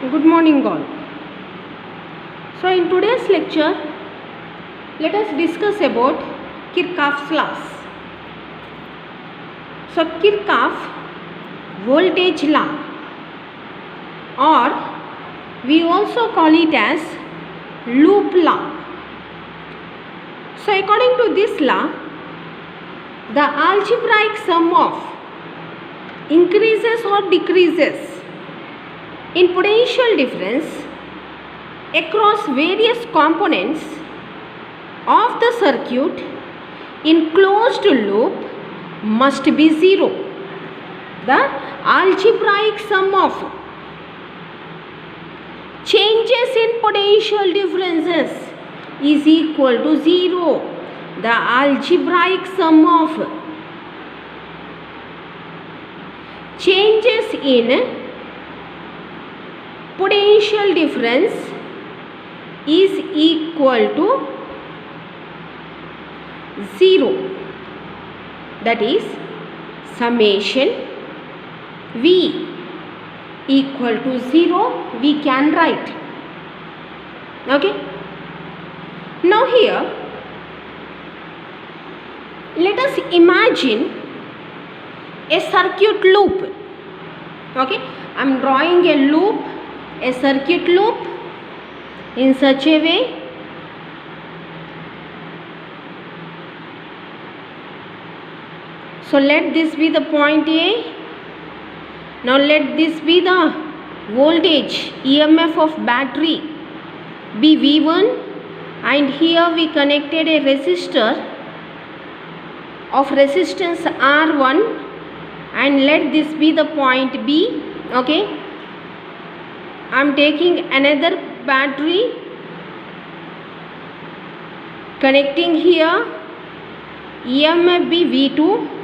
Good morning all. So in today's lecture, let us discuss about Kirchhoff's laws. So Kirchhoff voltage law, or we also call it as loop law. So according to this law, the algebraic sum of increases or decreases in potential difference across various components of the circuit in closed loop must be zero. The algebraic sum of changes in potential differences is equal to zero. The algebraic sum of changes in potential difference is equal to 0. That is summation V equal to 0 we can write. Okay. Now here let us imagine a circuit loop. Okay. I am drawing a loop, a circuit loop in such a way so let this be the point A. Now let this be the voltage EMF of battery be V1, and here we connected a resistor of resistance R1, and let this be the point B. Okay, I am taking another battery, connecting here, EMF be V2,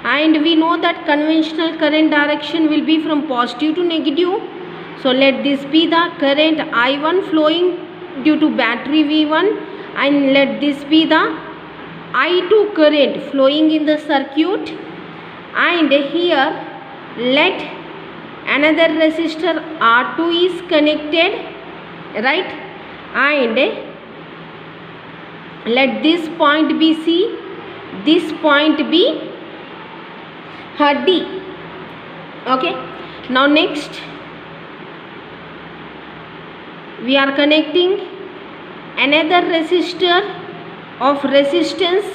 and we know that conventional current direction will be from positive to negative. So let this be the current I1 flowing due to battery V1, and let this be the I2 current flowing in the circuit, and here let another resistor R2 is connected, right, and let this point be C, this point be D. Okay. Now next we are connecting another resistor of resistance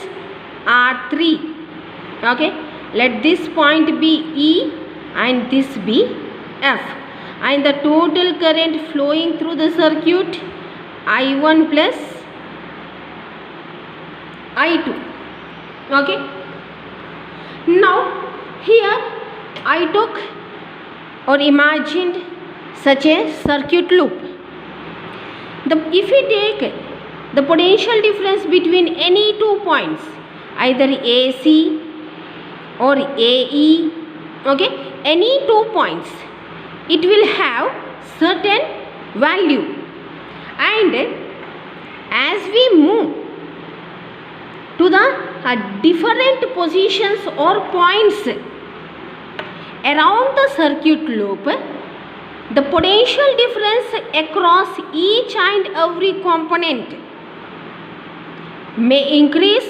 R3. Okay, let this point be E and this be F, and the total current flowing through the circuit I1 plus I2. Okay. Now here I took or imagined such a circuit loop. If we take the potential difference between any 2 points, either AC or AE, okay, any 2 points, it will have certain value, and as we move to the different positions or points around the circuit loop, the potential difference across each and every component may increase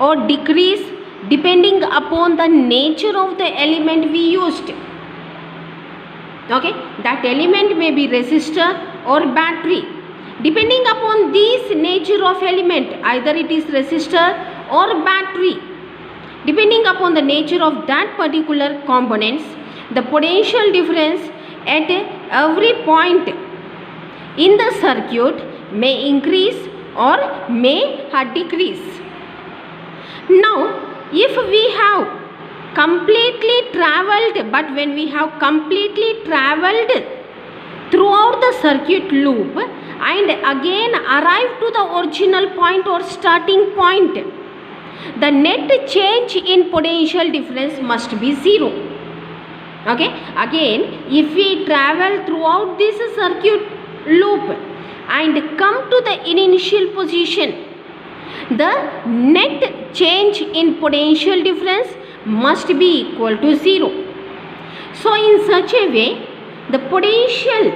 or decrease depending upon the nature of the element we used. Okay, that element may be resistor or battery. Depending upon this nature of element, either it is resistor or battery, depending upon the nature of that particular components, the potential difference at every point in the circuit may increase or may decrease. Now if we have completely traveled, but when we have completely traveled throughout the circuit loop and again arrive to the original point or starting point, the net change in potential difference must be 0. Okay, again if we travel throughout this circuit loop and come to the initial position, the net change in potential difference must be equal to 0. So in such a way, the potential,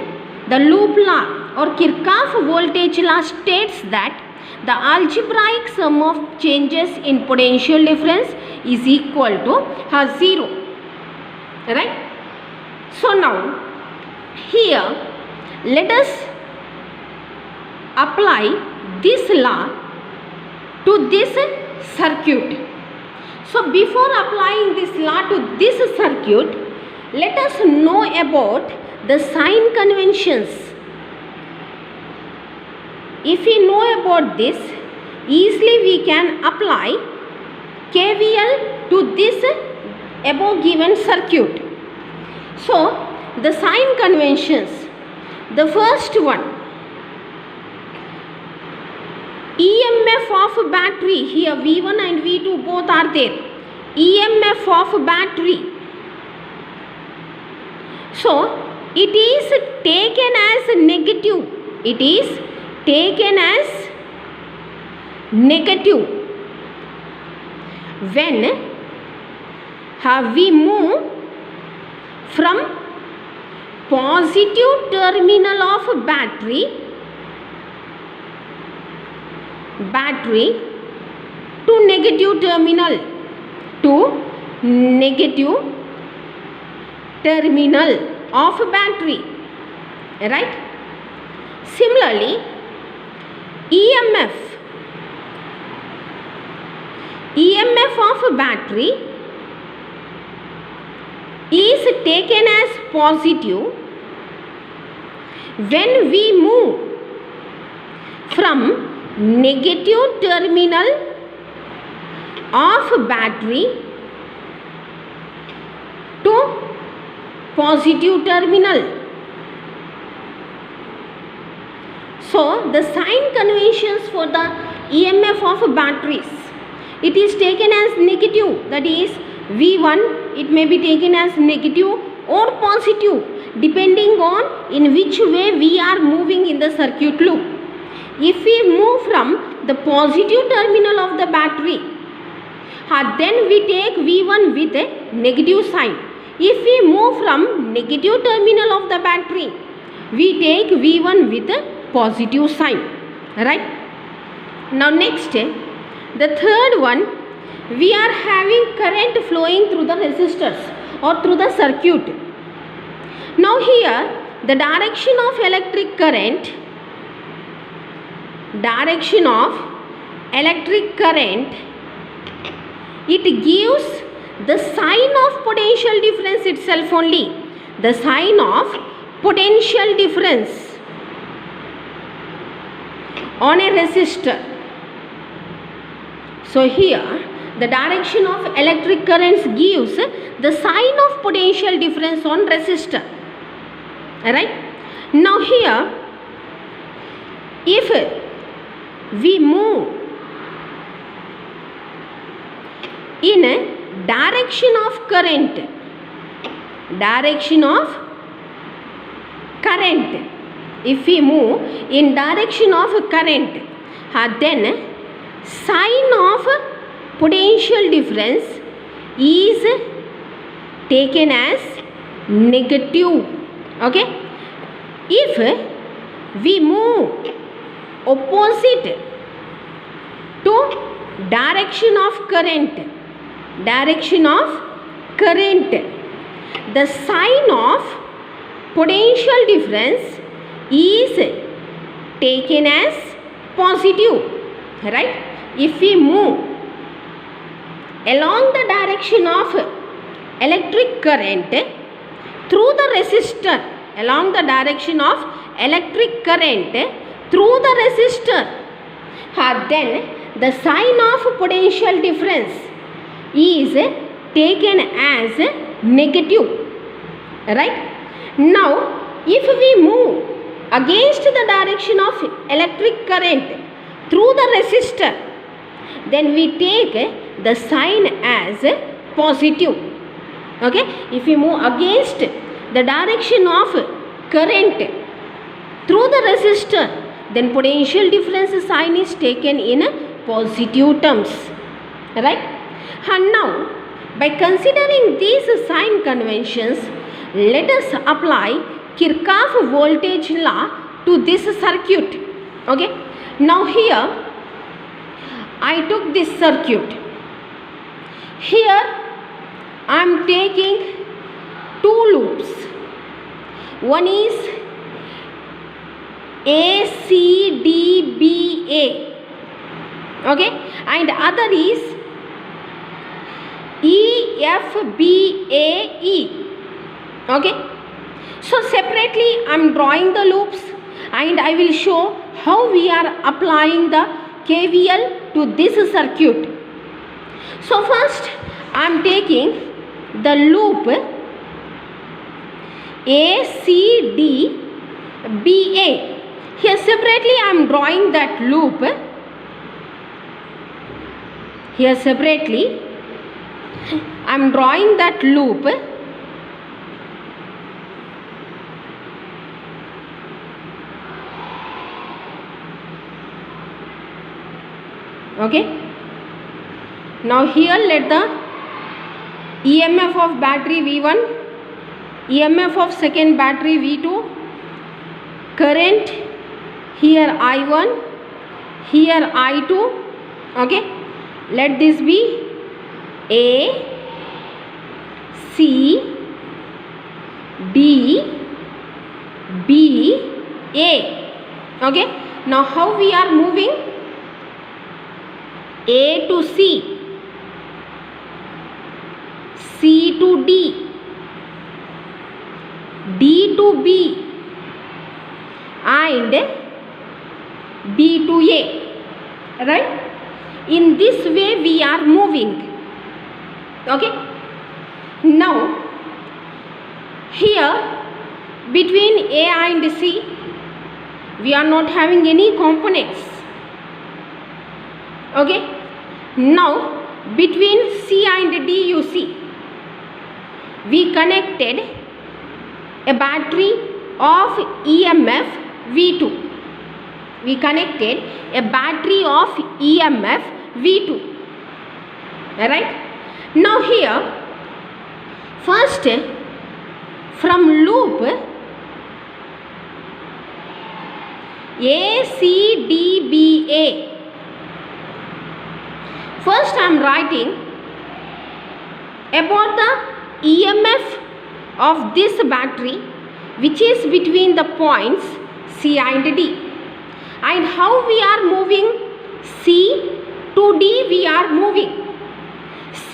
the loop law or Kirchhoff voltage law states that the algebraic sum of changes in potential difference is equal to 0. Right? So now here let us apply this law to this circuit. So before applying this law to this circuit, let us know about the sign conventions. If we know about this, easily we can apply KVL to this above given circuit. So the sign conventions, the first one, EMF of battery, here V1 and V2 both are there, EMF of battery. So it is taken as negative, it is taken as negative when we move from positive terminal of battery to negative terminal of battery, right? Similarly, EMF of battery is taken as positive when we move from negative terminal of battery to positive terminal. So the sign conventions for the EMF of batteries, it is taken as negative, that is V1, it may be taken as negative or positive depending on in which way we are moving in the circuit loop. If we move from the positive terminal of the battery, then we take V1 with a negative sign. If we move from negative terminal of the battery, we take V1 with a positive sign. Right? Now next, the third one, we are having current flowing through the resistors or through the circuit. Now here, the direction of electric current, it gives the sign of potential difference itself only, the sign of potential difference on a resistor. So here the direction of electric currents gives the sign of potential difference on resistor. Alright? Now here, if we move in a direction of current, if we move in direction of current, then sign of potential difference is taken as negative. Okay? If we move opposite to direction of current, the sign of potential difference is taken as positive. Right? If we move along the direction of electric current through the resistor, along the direction of electric current through the resistor, then the sign of potential difference is taken as negative. Right? Now, if we move against the direction of electric current through the resistor, then we take the sign as positive. Okay? If we move against the direction of current through the resistor, then potential difference sign is taken in positive terms. Right? And now, by considering these sign conventions, let us apply Kirchhoff voltage law to this circuit. Okay. Now here I took this circuit. Here I am taking two loops. One is ACDBA. Okay, and other is EFBAE. Okay, so separately I am drawing the loops and I will show how we are applying the KVL to this circuit. So first I am taking the loop ACDBA. Here separately I am drawing that loop. Here separately I am drawing that loop. Okay. Now here let the EMF of battery V1, EMF of second battery V2, current here I1, here I2. Okay. Let this be A, C, D, B, A. Okay. Now how we are moving? A to C, C to D, D to B, and B to A. Right? In this way we are moving. Okay. Now here between A and C we are not having any components. Okay. Now between C and D you see we connected a battery of EMF V2. We connected a battery of EMF V2. Right? Now here first from loop ACDBA, first I am writing about the EMF of this battery which is between the points C and D, and how we are moving. C to D we are moving. C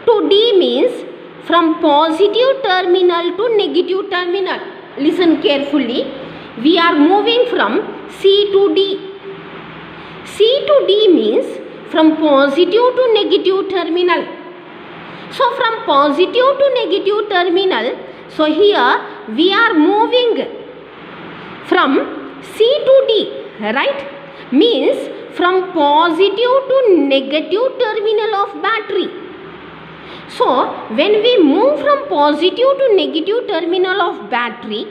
to D means from positive terminal to negative terminal. Listen carefully. We are moving from C to D. C to D means from positive to negative terminal. So from positive to negative terminal, so here we are moving from C to D, right? Means from positive to negative terminal of battery. So when we move from positive to negative terminal of battery,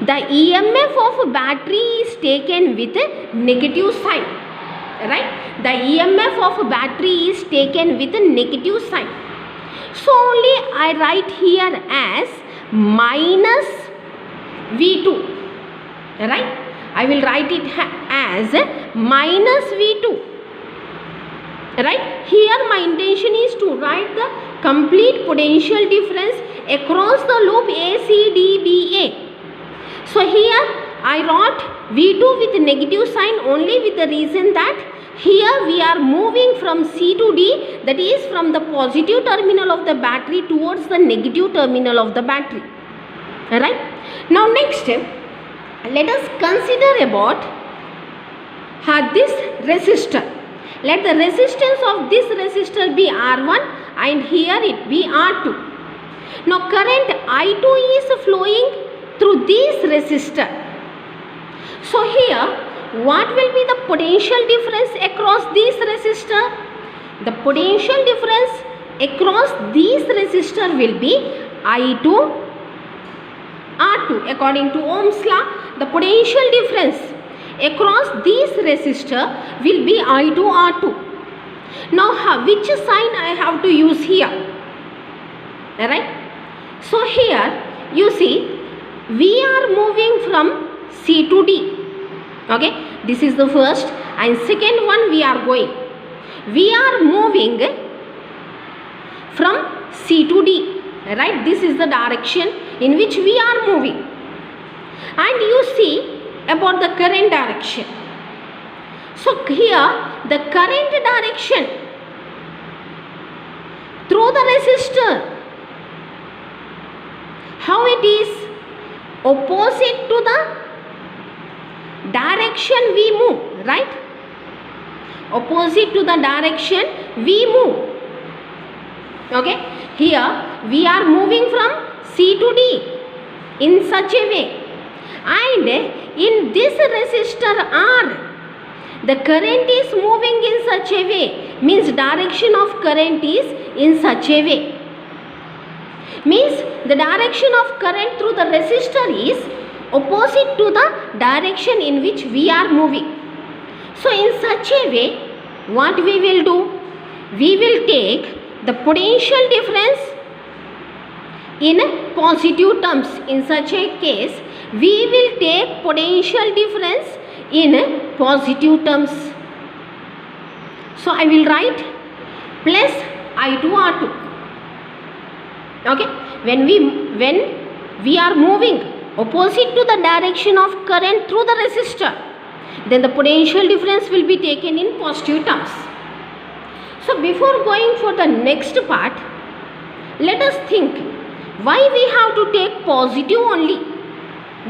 the EMF of battery is taken with a negative sign. Right? The EMF of battery is taken with a negative sign. So only I write here as minus V2. Right? I will write it as minus V2. Right? Here my intention is to write the complete potential difference across the loop ACDBA. So here I wrote V2 with negative sign only with the reason that here we are moving from C to D, that is from the positive terminal of the battery towards the negative terminal of the battery. Alright. Now next, let us consider about this resistor. Let the resistance of this resistor be R1 and here it be R2. Now current I2 is flowing through this resistor. So here what will be the potential difference across this resistor? The potential difference across this resistor will be I2 R2. According to Ohm's law, the potential difference across this resistor will be I2 R2. Now which sign I have to use here? Alright. So here you see we are moving from C to D. Okay, this is the first, and second one we are going. We are moving from C to D, right? This is the direction in which we are moving. And you see about the current direction. So here the current direction through the resistor, how it is opposite to the direction we move, right? Opposite to the direction we move. Okay, here we are moving from C to D in such a way, and in this resistor R, the current is moving in such a way, means direction of current is in such a way, means the direction of current through the resistor is opposite to the direction in which we are moving. So in such a way, what we will do? We will take the potential difference in positive terms. In such a case, we will take potential difference in positive terms. So I will write plus I2 R2. Okay, when we are moving opposite to the direction of current through the resistor, then the potential difference will be taken in positive terms. So before going for the next part, let us think why we have to take positive only.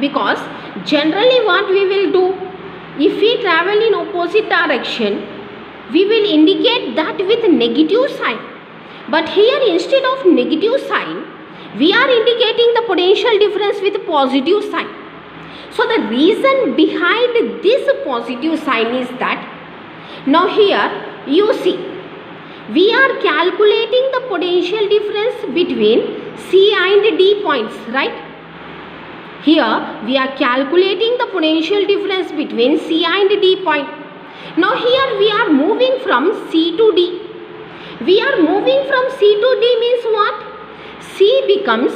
Because generally what we will do, if we travel in opposite direction, we will indicate that with negative sign. But here instead of negative sign, we are indicating the potential difference with positive sign. So the reason behind this positive sign is that, now here you see, we are calculating the potential difference between C and D points, right? Here we are calculating the potential difference between C and D point. Now here we are moving from C to D. We are moving from C to D means what? C becomes,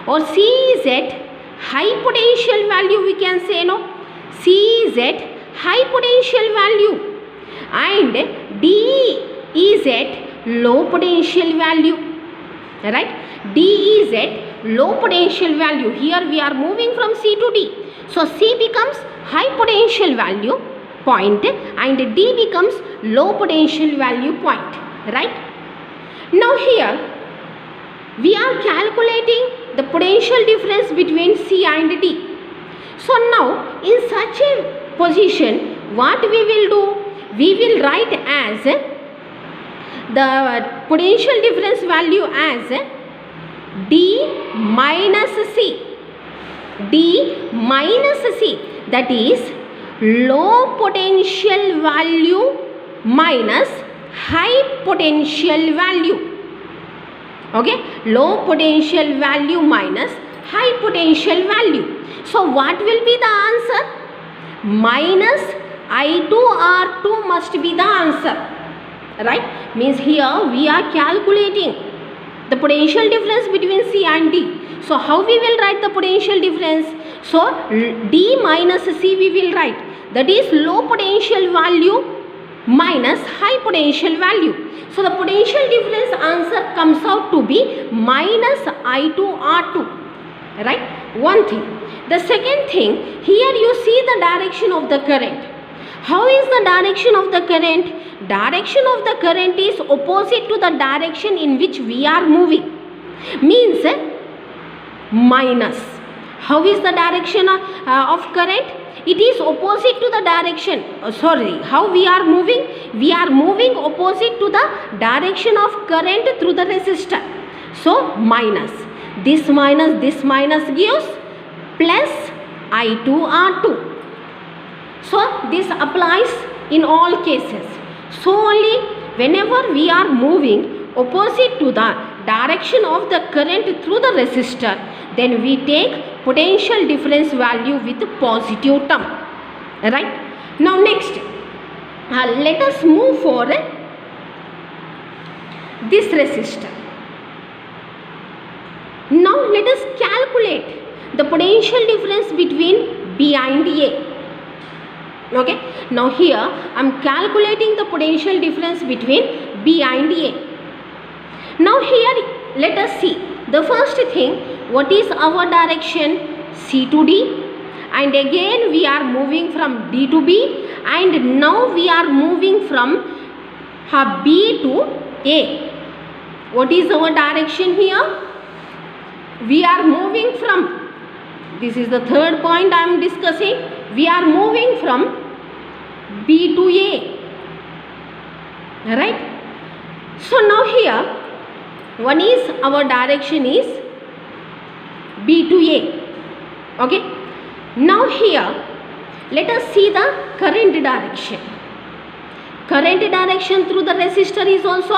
or C is at high potential value, we can say, no? C is at high potential value and D is at low potential value, right? D is at low potential value. Here we are moving from C to D. So C becomes high potential value point and D becomes low potential value point, right? Now here we are calculating the potential difference between C and D. So now in such a position, what we will do? We will write as the potential difference value as D minus C. D minus C, that is low potential value minus high potential value. Okay, low potential value minus high potential value. So what will be the answer? Minus I2 R2 must be the answer, right? Means here we are calculating the potential difference between C and D. So how we will write the potential difference? So D minus C we will write, that is low potential value minus high potential value. So the potential difference answer comes out to be minus I2 R2, right? One thing. The second thing, here you see the direction of the current. How is the direction of the current? Direction of the current is opposite to the direction in which we are moving. Means minus. How is the direction of current? It is opposite to the direction. How we are moving? We are moving opposite to the direction of current through the resistor. So minus. This minus gives plus I2 R2. So this applies in all cases. So only whenever we are moving opposite to the direction of the current through the resistor, then we take potential difference value with positive term, right? Now next, let us move for this resistor. Now let us calculate the potential difference between B and A. Okay, now here I am calculating the potential difference between B and A. Now here let us see the first thing, what is our direction? C to D, and again we are moving from D to B, and now we are moving from B to A. What is our direction here? We are moving from, this is the third point I am discussing, we are moving from B to A, right? So now here one is our direction is B to A. Okay, now here let us see the current direction. Current direction through the resistor is also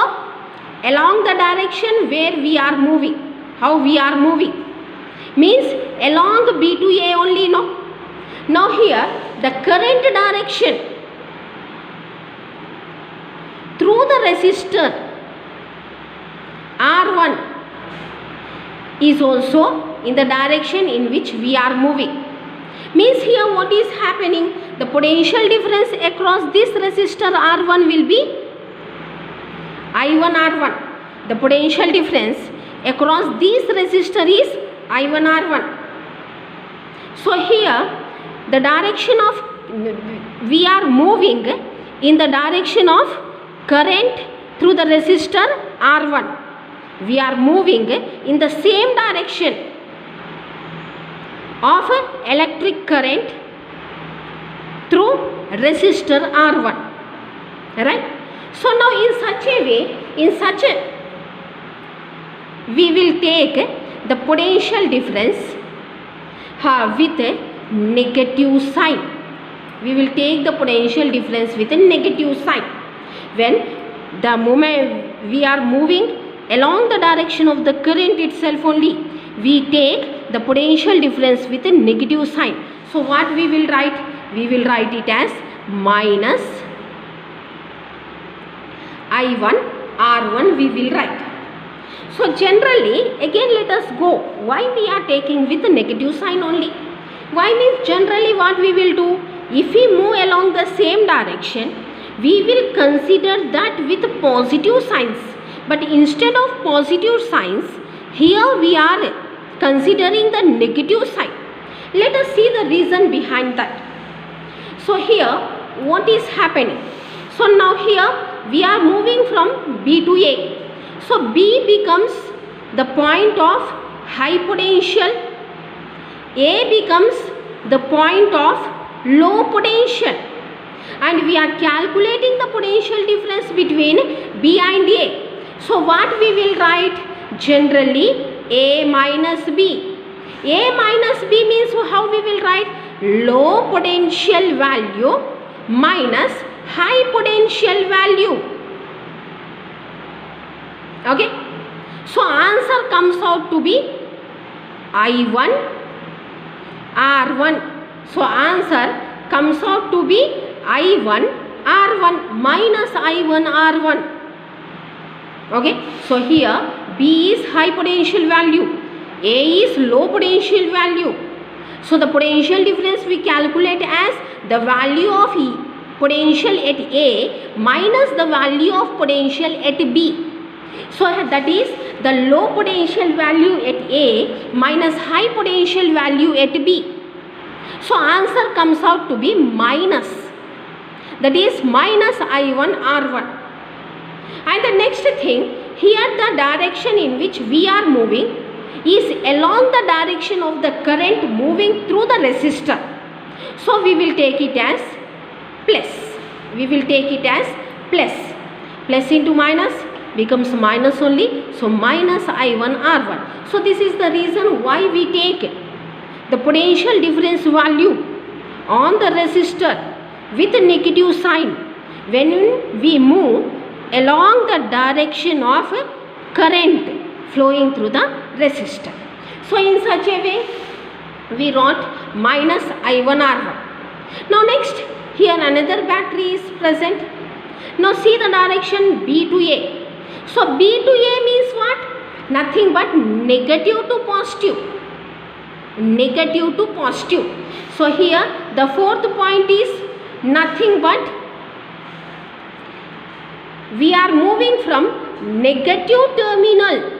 along the direction where we are moving. How we are moving? Means along B to A only, no? Now here the current direction through the resistor R1 is also in the direction in which we are moving. Means here what is happening? The potential difference across this resistor R1 will be I1 R1. The potential difference across this resistor is I1 R1. So here the direction of, we are moving in the direction of current through the resistor R1. We are moving in the same direction of electric current through resistor R1, right? So now in such a way, we will take the potential difference with a negative sign. We will take the potential difference with a negative sign. When the moment we are moving along the direction of the current itself only, we take the potential difference with a negative sign. So what we will write? We will write it as minus I1 R1 we will write. So generally, again let us go. Why we are taking with the negative sign only? Why means generally what we will do? If we move along the same direction, we will consider that with positive signs. But instead of positive signs, here we are considering the negative sign. Let us see the reason behind that. So here what is happening? So now here we are moving from B to A. So B becomes the point of high potential, A becomes the point of low potential, and we are calculating the potential difference between B and A. So what we will write? Generally A minus B. A minus B means how we will write? Low potential value minus high potential value. Okay. So answer comes out to be I1 R1. So answer comes out to be I1 R1 minus I1 R1. Okay. So here B is high potential value, A is low potential value. So the potential difference we calculate as the value of potential at A minus the value of potential at B. So that is the low potential value at A minus high potential value at B. So answer comes out to be minus, that is minus I1 R1. And the next thing, here the direction in which we are moving is along the direction of the current moving through the resistor. So we will take it as plus. We will take it as plus. Plus into minus becomes minus only. So minus I1 R1. So this is the reason why we take the potential difference value on the resistor with a negative sign when we move along the direction of current flowing through the resistor. So in such a way we wrote minus I1 R1. Now next, here another battery is present. Now see the direction B to A. So B to A means what? Nothing but negative to positive. negative to positive. So here the fourth point is nothing but we are moving from negative terminal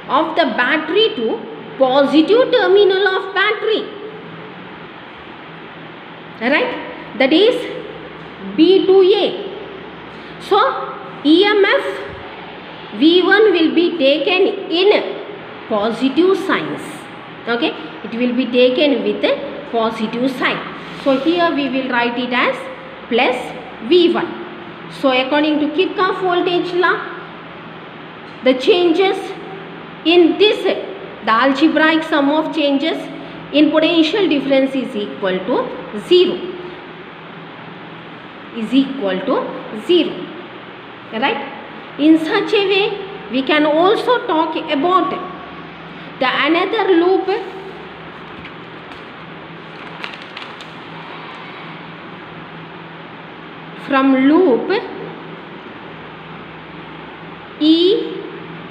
of the battery to positive terminal of battery, right? That is B to A. So EMF V1 will be taken in positive signs. Okay, it will be taken with a positive sign. So here we will write it as plus V1. So according to Kirchhoff voltage law, the changes in this, the algebraic sum of changes in potential difference is equal to 0. Is equal to 0. Right? In such a way, we can also talk about the another loop from loop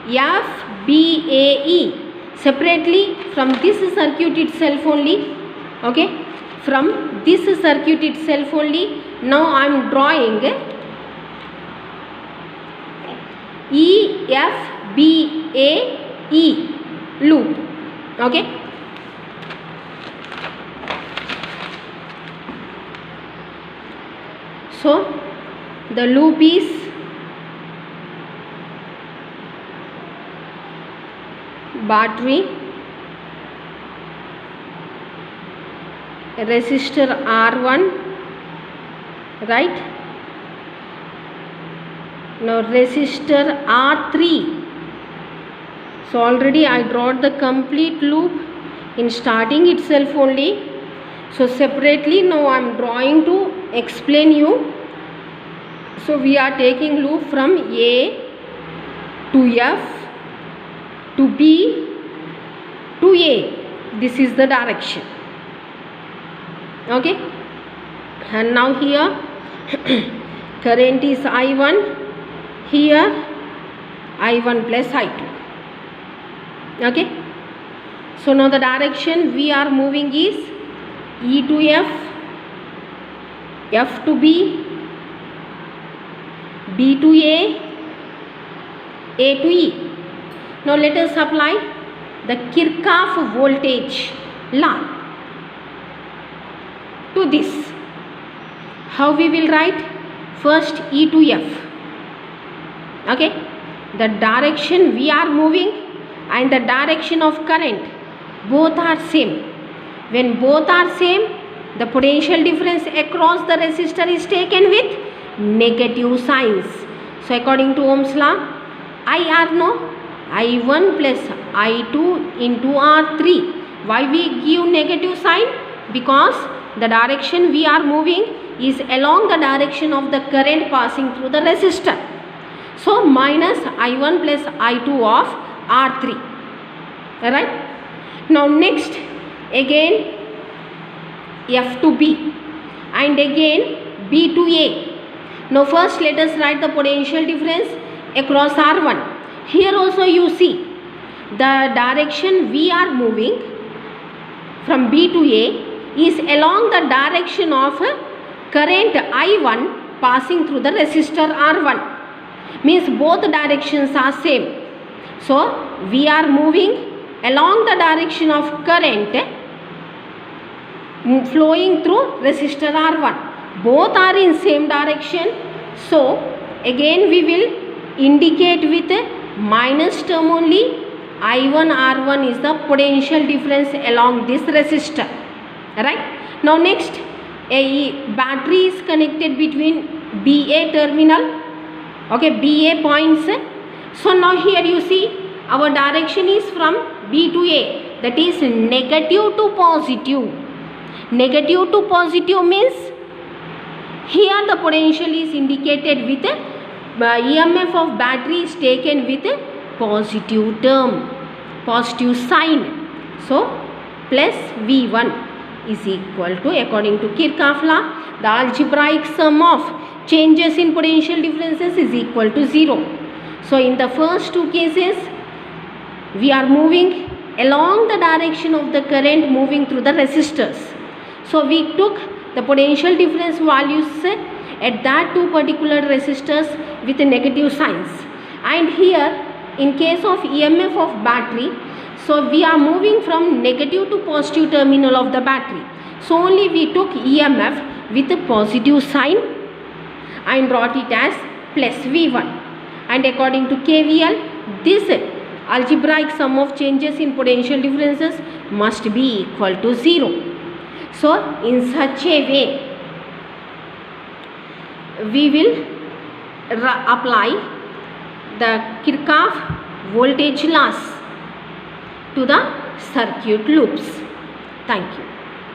EFBAE separately from this circuit itself only. Okay, from this circuit itself only. Now I am drawing EFBAE loop. Okay. So the loop is battery, resistor R1, right? Now resistor R3. So already I drawn the complete loop in starting itself only. So separately now I am drawing to explain you. So we are taking loop from A to F to B to A. This is the direction. Okay. And now here current is I1. Here I1 plus I2. Okay. So now the direction we are moving is E to F, F to B, B to A to E. Now let us apply the Kirchhoff voltage law to this. How we will write? First E to F. Okay, the direction we are moving and the direction of current both are same. When both are same, the potential difference across the resistor is taken with negative signs. So according to Ohm's law, IR no, I1 plus I2 into R3. Why we give negative sign? Because the direction we are moving is along the direction of the current passing through the resistor. So minus I1 plus I2 of R3. Alright. Now next again F to B and again B to A. Now first let us write the potential difference across R1. Here also you see the direction we are moving from B to A is along the direction of current I1 passing through the resistor R1. Means both directions are same. So we are moving along the direction of current flowing through resistor R1. Both are in same direction. So again we will indicate with a minus term only. I1 R1 is the potential difference along this resistor. Right. Now next a battery is connected between BA terminal. Okay, BA points. So now here you see our direction is from B to A, that is negative to positive. Negative to positive means here the potential is indicated with EMF of battery is taken with a positive term, positive sign. So plus V1 is equal to, according to Kirchhoff law, the algebraic sum of changes in potential differences is equal to 0. So in the first two cases we are moving along the direction of the current moving through the resistors. So we took the potential difference values at that two particular resistors with negative signs, and here in case of EMF of battery, so we are moving from negative to positive terminal of the battery, so only we took EMF with a positive sign and wrote it as plus V1, and according to KVL, this algebraic sum of changes in potential differences must be equal to 0. So in such a way we will apply the Kirchhoff voltage laws to the circuit loops. Thank you.